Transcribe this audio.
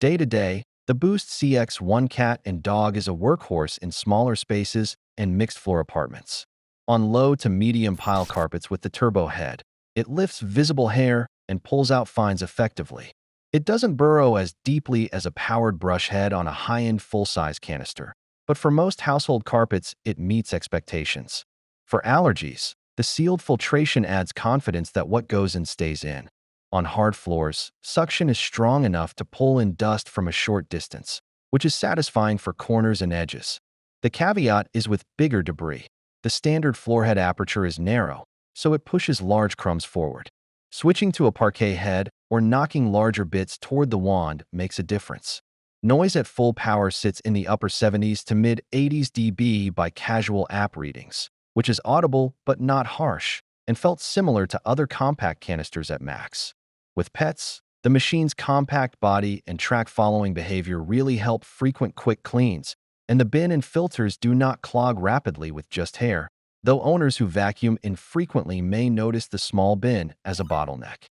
Day to day, the Boost CX1 cat and dog is a workhorse in smaller spaces and mixed floor apartments. On low to medium pile carpets with the turbo head, it lifts visible hair and pulls out fines effectively. It doesn't burrow as deeply as a powered brush head on a high-end full-size canister, but for most household carpets, it meets expectations. For allergies, the sealed filtration adds confidence that what goes in stays in. On hard floors, suction is strong enough to pull in dust from a short distance, which is satisfying for corners and edges. The caveat is with bigger debris. The standard floorhead aperture is narrow, so it pushes large crumbs forward. Switching to a parquet head or knocking larger bits toward the wand makes a difference. Noise at full power sits in the upper 70s to mid-80s dB by casual app readings, which is audible but not harsh, and felt similar to other compact canisters at max. With pets, the machine's compact body and track-following behavior really help frequent quick cleans, and the bin and filters do not clog rapidly with just hair, though owners who vacuum infrequently may notice the small bin as a bottleneck.